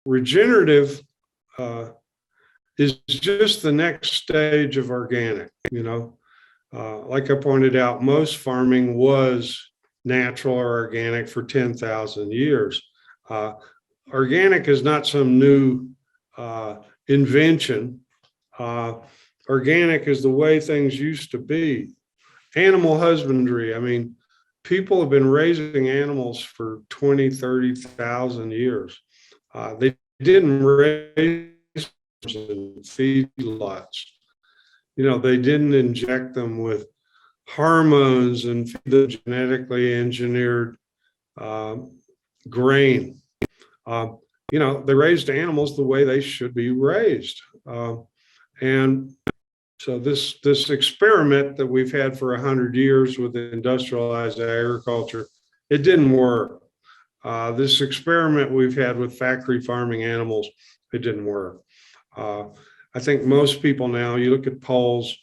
regenerative is just the next stage of organic. Like I pointed out, most farming was natural or organic for 10,000 years. Organic is not some new invention. Organic is the way things used to be. Animal husbandry, I mean, people have been raising animals for 20, 30,000 years. They didn't raise in feedlots. They didn't inject them with hormones and feed them genetically engineered grain. They raised animals the way they should be raised. And so this experiment that we've had for 100 years with industrialized agriculture, it didn't work. This experiment we've had with factory farming animals, it didn't work. I think most people now, you look at polls,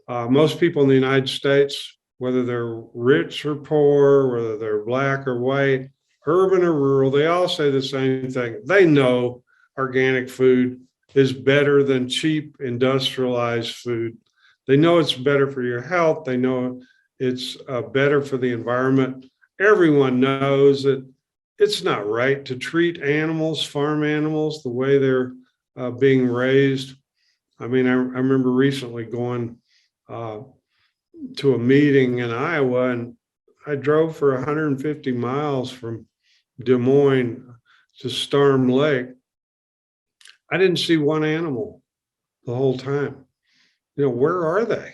most people in the United States, whether they're rich or poor, whether they're black or white, urban or rural, they all say the same thing. They know organic food is better than cheap industrialized food. They know it's better for your health. They know it's better for the environment. Everyone knows that it's not right to treat animals, farm animals, the way they're being raised. I mean, I remember recently going to a meeting in Iowa, and I drove for 150 miles from Des Moines to Storm Lake. I didn't see one animal the whole time. Where are they?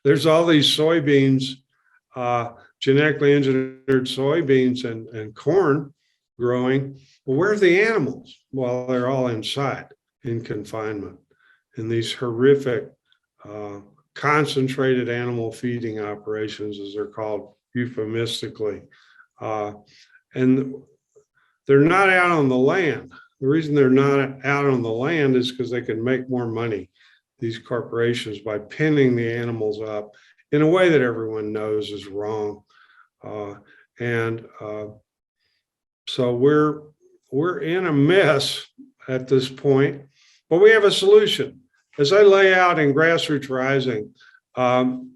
There's all these soybeans, genetically engineered soybeans and corn growing. Well, where are the animals? Well, they're all inside in confinement in these horrific concentrated animal feeding operations, as they're called euphemistically. And they're not out on the land. The reason they're not out on the land is because they can make more money, these corporations, by pinning the animals up in a way that everyone knows is wrong. So we're in a mess at this point, but we have a solution. As I lay out in Grassroots Rising, no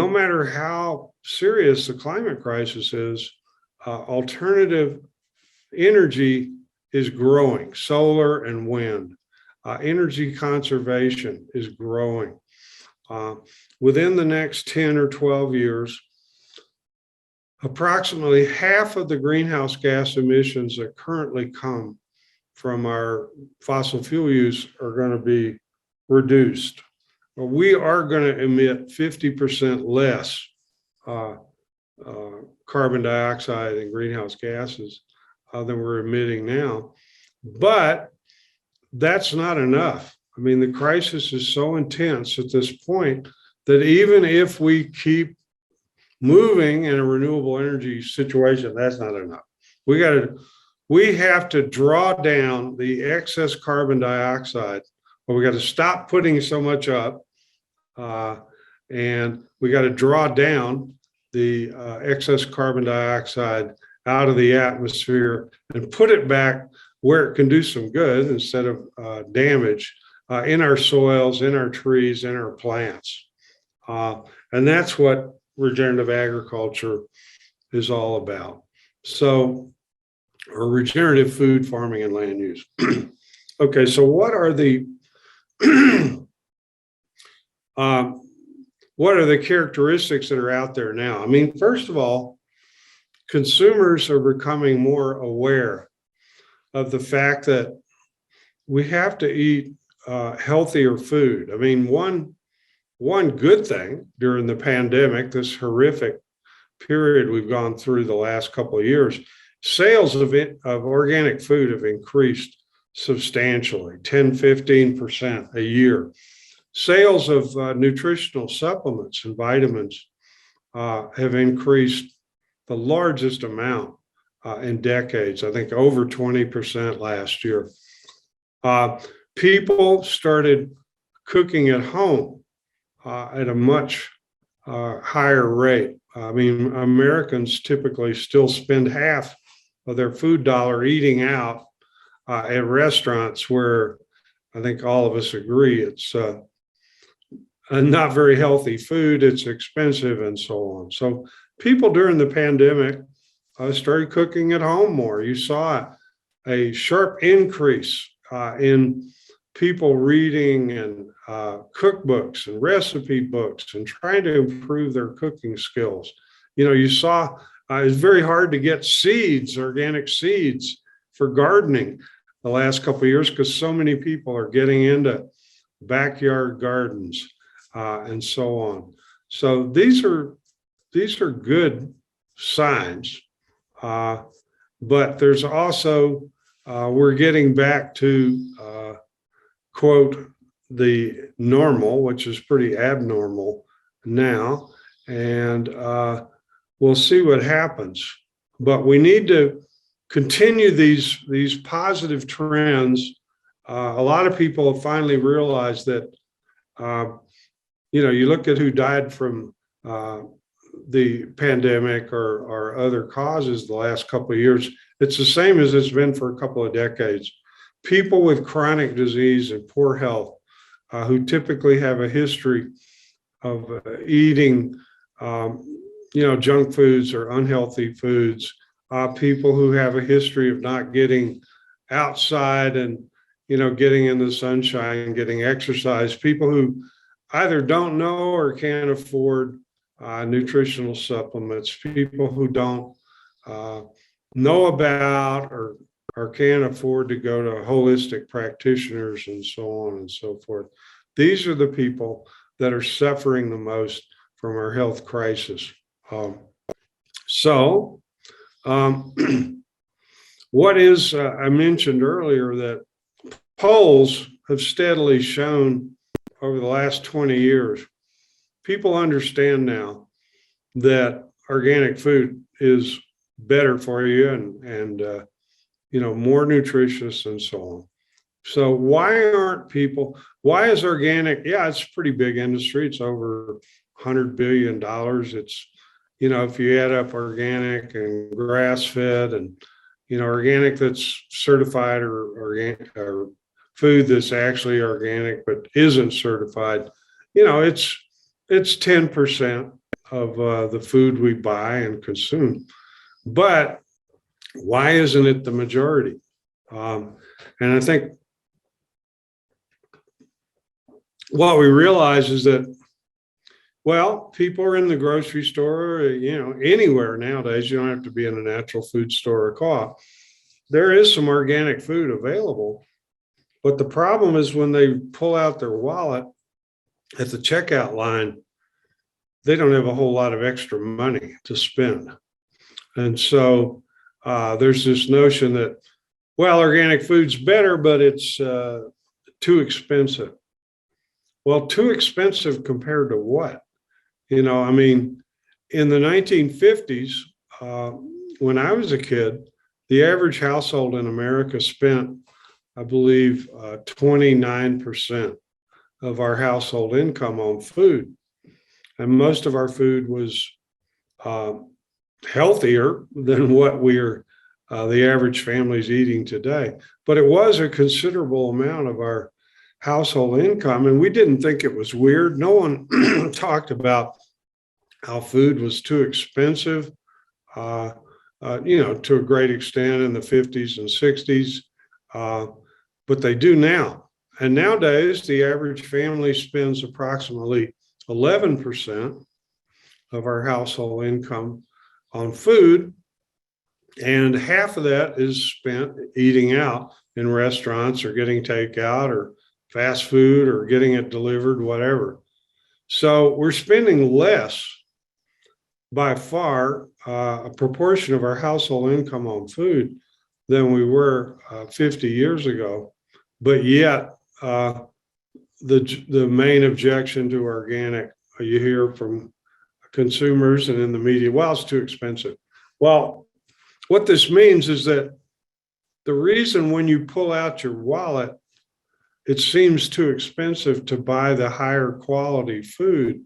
matter how serious the climate crisis is, alternative energy is growing, solar and wind. Energy conservation is growing. Within the next 10 or 12 years, approximately half of the greenhouse gas emissions that currently come from our fossil fuel use are going to be reduced. We are going to emit 50% less carbon dioxide and greenhouse gases than we're emitting now. But that's not enough. I mean, the crisis is so intense at this point that even if we keep moving in a renewable energy situation, that's not enough. We have to draw down the excess carbon dioxide, but we got to stop putting so much up, and we got to draw down the excess carbon dioxide out of the atmosphere and put it back where it can do some good instead of damage in our soils, in our trees, in our plants. And that's what regenerative agriculture is all about. So, or regenerative food farming and land use. Okay, so what are the characteristics that are out there now? I mean, first of all, consumers are becoming more aware of the fact that we have to eat healthier food. I mean, one good thing during the pandemic, this horrific period we've gone through the last couple of years, sales of organic food have increased substantially, 10, 15% a year. Sales of nutritional supplements and vitamins have increased the largest amount in decades, I think over 20% last year. People started cooking at home at a much higher rate. I mean, Americans typically still spend half of their food dollar eating out at restaurants where I think all of us agree it's not very healthy food, it's expensive, and so on. So people during the pandemic started cooking at home more. You saw a sharp increase in people reading and cookbooks and recipe books and trying to improve their cooking skills. You saw it's very hard to get seeds, organic seeds for gardening the last couple of years because so many people are getting into backyard gardens and so on. So these are good signs, but there's also we're getting back to quote the normal, which is pretty abnormal now, and we'll see what happens. But we need to continue these positive trends. A lot of people have finally realized that you look at who died from the pandemic or other causes the last couple of years, it's the same as it's been for a couple of decades. People with chronic disease and poor health who typically have a history of eating junk foods or unhealthy foods, people who have a history of not getting outside and getting in the sunshine, getting exercise, people who either don't know or can't afford nutritional supplements, people who don't know about or can't afford to go to holistic practitioners and so on and so forth. These are the people that are suffering the most from our health crisis. What is, I mentioned earlier that polls have steadily shown over the last 20 years, people understand now that organic food is better for you and more nutritious and so on. So why is organic? Yeah, it's a pretty big industry. It's over $100 billion. It's, if you add up organic and grass-fed and, organic that's certified or organic or food that's actually organic but isn't certified, it's 10% of the food we buy and consume. But why isn't it the majority? And I think what we realize is that, people are in the grocery store, anywhere nowadays. You don't have to be in a natural food store or co-op. There is some organic food available, but the problem is when they pull out their wallet at the checkout line, they don't have a whole lot of extra money to spend. And so there's this notion that, organic food's better, but it's too expensive. Well, too expensive compared to what? In the 1950s, when I was a kid, the average household in America spent, I believe, 29% of our household income on food. And most of our food was healthier than what the average family's eating today. But it was a considerable amount of our household income, and we didn't think it was weird. No one talked about how food was too expensive, to a great extent in the 50s and 60s, but they do now. And nowadays, the average family spends approximately 11% of our household income on food, and half of that is spent eating out in restaurants or getting takeout or fast food or getting it delivered, whatever. So we're spending less by far, a proportion of our household income on food than we were 50 years ago. But yet, the main objection to organic you hear from consumers and in the media, it's too expensive. Well, what this means is that the reason when you pull out your wallet, it seems too expensive to buy the higher quality food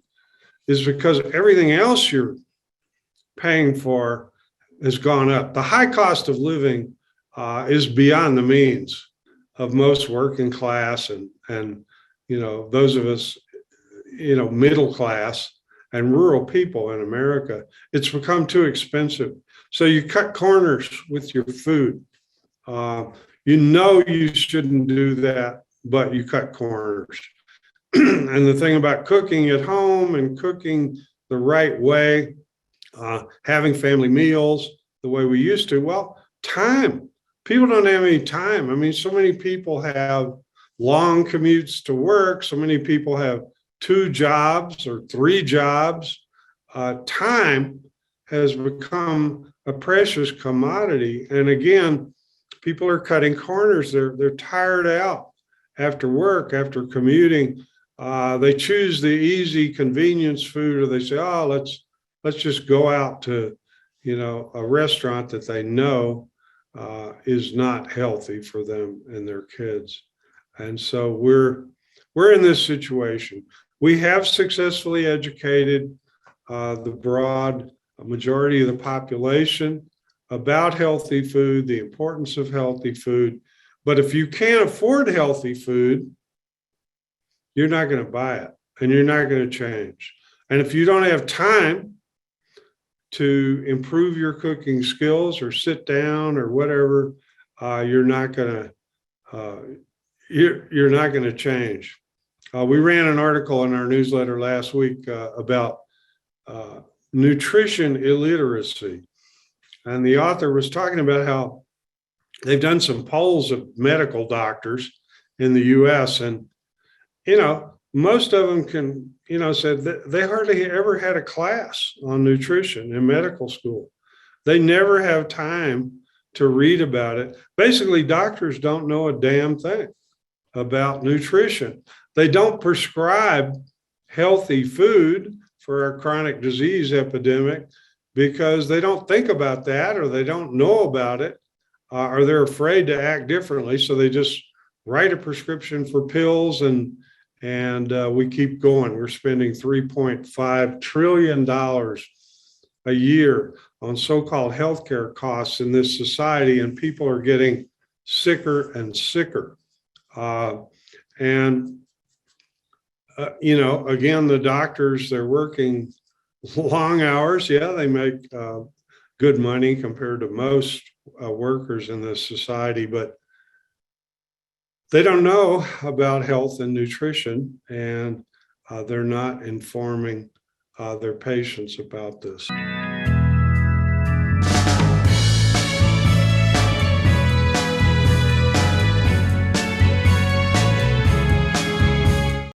is because everything else you're paying for has gone up. The high cost of living is beyond the means of most working class and those of us middle class and rural people in America. It's become too expensive. So you cut corners with your food. You shouldn't do that, but you cut corners. And the thing about cooking at home and cooking the right way, having family meals the way we used to, well, time. People don't have any time. I mean, so many people have long commutes to work. So many people have 2 jobs or 3 jobs. Time has become a precious commodity. And again, people are cutting corners. They're tired out after work, after commuting. They choose the easy convenience food, or they say, oh, let's just go out to, a restaurant that they know is not healthy for them and their kids. And so we're in this situation. We have successfully educated the broad majority of the population about healthy food, the importance of healthy food. But if you can't afford healthy food, you're not going to buy it and you're not going to change. And if you don't have time to improve your cooking skills or sit down or whatever, you're not going to change. We ran an article in our newsletter last week about nutrition illiteracy. And the author was talking about how they've done some polls of medical doctors in the US, and most of them said that they hardly ever had a class on nutrition in medical school. They never have time to read about it. Basically, doctors don't know a damn thing about nutrition. They don't prescribe healthy food for our chronic disease epidemic because they don't think about that, or they don't know about it, or they're afraid to act differently. So they just write a prescription for pills, and we keep going. We're spending $3.5 trillion a year on so-called healthcare costs in this society, and people are getting sicker and sicker. Again, the doctors, they're working long hours. Yeah, they make good money compared to most workers in this society, but they don't know about health and nutrition, and they're not informing their patients about this.